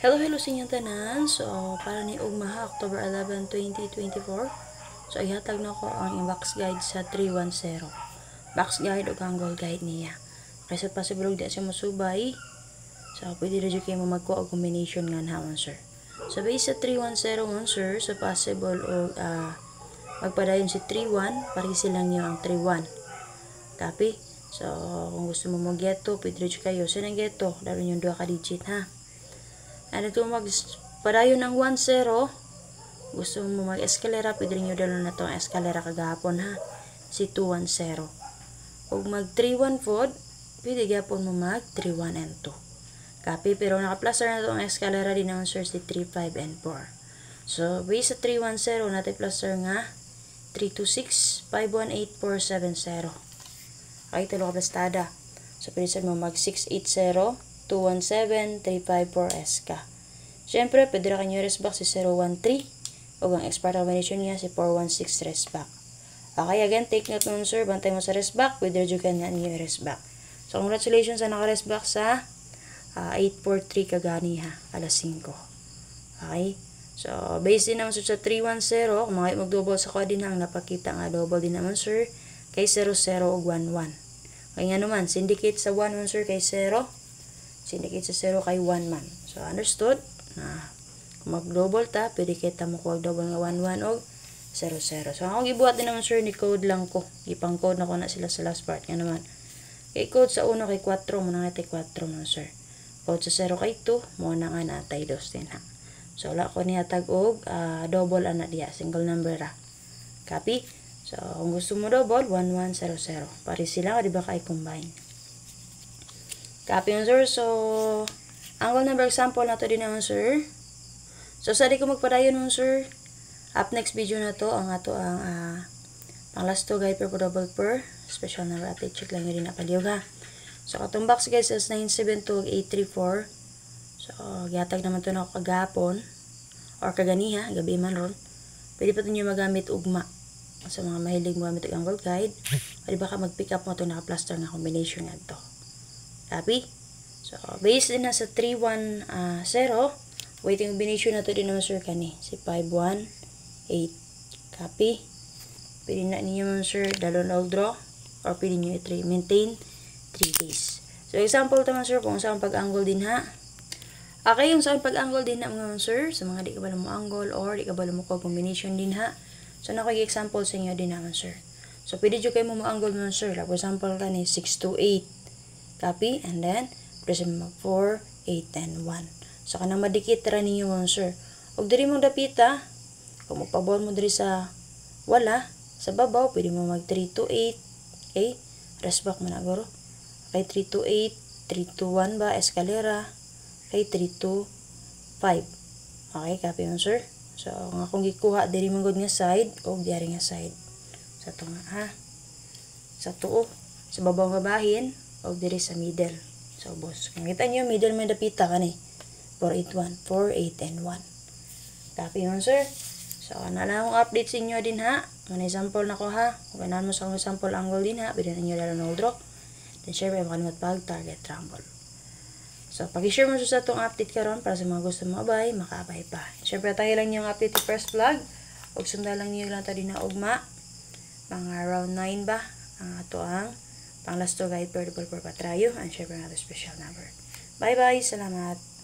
Hello sa inyong tanan. So, para ni ugmaha, October 11, 2024. So, ihatag na ko ang box guide sa 310. Box guide o angle guide niya. Kasi possible di siya masubay. So, pwede rin kayo magkuha o combination nga naman, sir. So, base sa 310 mo, sir, so possible o magpadayon si 31, parisi lang niyo ang 31. Copy? So, kung gusto mo mag-geto, pwede rin kayo. So, nang-geto, lalo yung 2 ka-digit, ha? Ano ito padayon ng 10, gusto mo mag-eskalera, pwede rin nyo dalo na itong eskalera kagahapon, ha? Si 210. Kung mag 31 pod, pwede gapon mo mag 31 and 2. Copy, pero naka-plaster na itong eskalera din naman, sir, si 3, 5, and 4. So, base sa 310, natin plaster nga 326, 518, 470. Okay, ito lang kaplastada. So, pwede sa mo mag 680, 217, 354 SK. Siyempre, pwede rin kanyo resback si 013 o ang expert combination niya si 416 resback. Okay, again, take note nun, sir. Bantay mo sa resback, pwede rin ka niya niyo resback. So, congratulations sa naka-resback sa 843 kagani, ha, alas 5. Okay, so, based din naman, sir, sa 310, kung mga mag-double sa kwa din ang napakita nga double din naman, sir, kay 00 o 11. Kaya nga naman, syndicate sa 1 sir, kay 0. Syndicate sa 0 kay 1 man. So, understood? Kung mag-double ta, pwede kita mo kuwag double nga 11 o 00. So, ako gibuhat din naman, sir, ni code lang ko. Ipang-code na ko na sila sa last part. Nga naman. Kay code sa 1 kay 4, muna nga tayo 4 man, sir. Code sa 0 kay 2, muna nga natay 2 din, ha. So, wala ko niya tag-og, double ana diya. Single number, ha. Copy? So, kung gusto mo double, 1100. Pari sila, di ba kay combine? Copy yun, sir. So, angle number example na to din naman, sir. So, sali ko magpadayon nun, sir. Up next video na to, ang ato ang pang last to guide per double per. Special number at check lang yun din napaliyog, ha. So, katong box guys is 972-834. So, gihatag naman to na ako kagapon. Or kagani, ha. Gabi man ron. Pwede pa ito nyo magamit ugma. Sa mga mahilig mo gamit ang angle guide. Pwede ba ka mag-pick up mo ito naka-plaster na combination nga ito. Copy? So, based din na sa 310, waiting combination na ito din naman, sir, kani. Si 518. Copy? Pwede na ninyo naman, sir, dalon all draw. Or pwede nyo maintain 3 days. So, example naman, sir, kung saan pag-angle din, ha. Okay, yung saan pag-angle din na mga, sir, sa mga di ka ba mo angle or di ka ba mo combination din, ha. So, example sa inyo din naman, sir. So, pwede nyo kayo mo angle naman, sir. Like, for example, kani, 628. Copy, and then, present mag 4, 8, and 1. So, kanang madikit ra ninyo mo, sir. Huwag diri mong dapita, kung magpabawal mo diri sa wala, sa babaw, pwede mo mag 3 to 8. Okay? Rest back mo na, guro. Okay, 3 to 8, 3 to 1 ba, eskalera. Okay, 3 to 5. Okay, copy mo, sir. So, nga kung gikuha, diri mong good nga side, o diri nga side. Sa ito nga, ha? Sa tuo, sa babaw babahin, o diri sa middle. So, boss. Kung kita nyo, middle may dapita ka ni. 481, 4, 8, and 1. Copy mo, sir. So, na lang akong update sa inyo din, ha. Mga sample na ko, ha. Kung ganahan mo sa sample angle din, ha. Pwede na inyo lalo na draw. Then, share pa yung makalimot pag target rumble. So, pag-share mo sa itong update karon para sa mga gusto mo abay, makaabay pa. Siyempre, tayo lang yung update yung first vlog. Huwag sunda lang niyo lang tayo din na ugma. Mga around 9 ba. Ang ato ang pang last to guide per double per patrayo. And syempre natin special number. Bye-bye. Salamat.